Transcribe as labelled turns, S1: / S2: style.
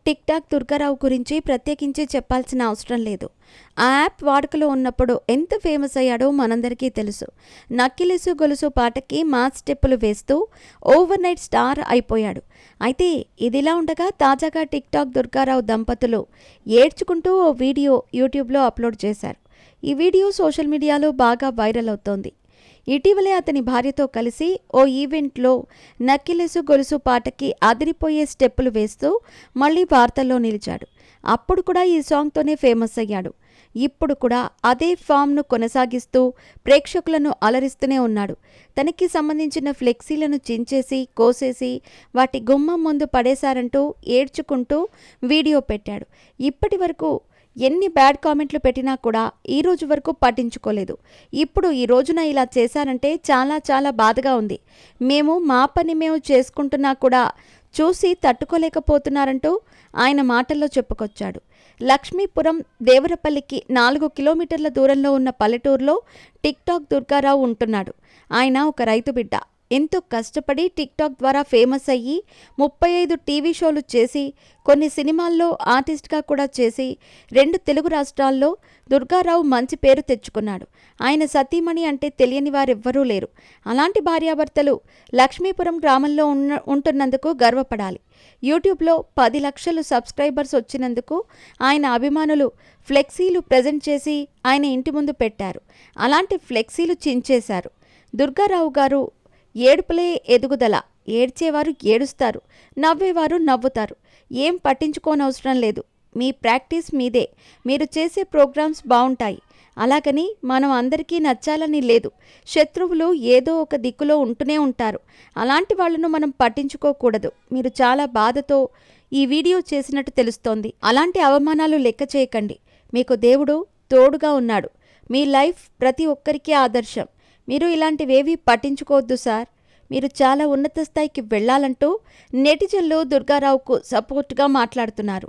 S1: Tick talk Durgarao గురించి ప్రత్యేకించి చెప్పాల్సిన అవసరం లేదు. ఆ యాప్ వాడుకలో ఉన్నప్పుడు ఎంత ఫేమస్ అయ్యాడో మనందరికీ తెలుసు. నక్కిలిసు గొలుసు పాటకి మాస్ స్టెప్పులు వేస్తూ ఓవర్ నైట్ స్టార్ అయిపోయాడు. అయితే ఇదిలా ఉండగా తాజాగా టిక్ టాక్ దుర్గారావు దంపతులు ఏడ్చుకుంటూ ఓ వీడియో యూట్యూబ్లో అప్లోడ్ చేశారు. ఈ వీడియో సోషల్ మీడియాలో బాగా వైరల్ అవుతోంది. ఇటీవలే అతని భార్యతో కలిసి ఓ ఈవెంట్లో నక్కిలెసు గొలుసు పాటకి అదిరిపోయే స్టెప్పులు వేస్తూ మళ్లీ వార్తల్లో నిలిచాడు. అప్పుడు కూడా ఈ సాంగ్తోనే ఫేమస్ అయ్యాడు. ఇప్పుడు కూడా అదే ఫామ్ను కొనసాగిస్తూ ప్రేక్షకులను అలరిస్తూనే ఉన్నాడు. తనకి సంబంధించిన ఫ్లెక్సీలను చించేసి కోసేసి వాటి గుమ్మం ముందు పడేశారంటూ ఏడ్చుకుంటూ వీడియో పెట్టాడు. ఇప్పటి వరకు ఎన్ని బ్యాడ్ కామెంట్లు పెట్టినా కూడా ఈ రోజు వరకు పట్టించుకోలేదు. ఇప్పుడు ఈ రోజున ఇలా చేశారంటే చాలా చాలా బాధగా ఉంది. మేము మా పని మేము చేసుకుంటున్నా కూడా చూసి తట్టుకోలేకపోతున్నారంటూ ఆయన మాటల్లో చెప్పుకొచ్చాడు. లక్ష్మీపురం దేవరపల్లికి 4 కిలోమీటర్ల దూరంలో ఉన్న పల్లెటూరులో టిక్ టాక్ దుర్గారావు ఉంటున్నాడు. ఆయన ఒక రైతు బిడ్డ. ఎంతో కష్టపడి టిక్ టాక్ ద్వారా ఫేమస్ అయ్యి 35 టీవీ షోలు చేసి కొన్ని సినిమాల్లో ఆర్టిస్ట్గా కూడా చేసి 2 తెలుగు రాష్ట్రాల్లో దుర్గారావు మంచి పేరు తెచ్చుకున్నాడు. ఆయన సతీమణి అంటే తెలియని వారెవ్వరూ లేరు. అలాంటి భార్యాభర్తలు లక్ష్మీపురం గ్రామంలో ఉంటున్నందుకు గర్వపడాలి. యూట్యూబ్లో 10 లక్షలు సబ్స్క్రైబర్స్ వచ్చినందుకు ఆయన అభిమానులు ఫ్లెక్సీలు ప్రజెంట్ చేసి ఆయన ఇంటి ముందు పెట్టారు. అలాంటి ఫ్లెక్సీలు చించేశారు. దుర్గారావు గారు ఏడుపులే ఎదుగుదల. ఏడ్చేవారు ఏడుస్తారు, నవ్వేవారు నవ్వుతారు. ఏం పట్టించుకోనవసరం లేదు. మీ ప్రాక్టీస్ మీదే. మీరు చేసే ప్రోగ్రామ్స్ బావుంటాయి. అలాగని మనం అందరికీ నచ్చాలని లేదు. శత్రువులు ఏదో ఒక దిక్కులో ఉంటూనే ఉంటారు. అలాంటి వాళ్లను మనం పట్టించుకోకూడదు. మీరు చాలా బాధతో ఈ వీడియో చేసినట్టు తెలుస్తోంది. అలాంటి అవమానాలు లెక్క చేయకండి. మీకు దేవుడు తోడుగా ఉన్నాడు. మీ లైఫ్ ప్రతి ఒక్కరికి ఆదర్శం. మీరు ఇలాంటివేవీ పట్టించుకోవద్దు సార్. మీరు చాలా ఉన్నత స్థాయికి వెళ్లాలంటూ నెటిజన్లు దుర్గారావుకు సపోర్ట్గా మాట్లాడుతున్నారు.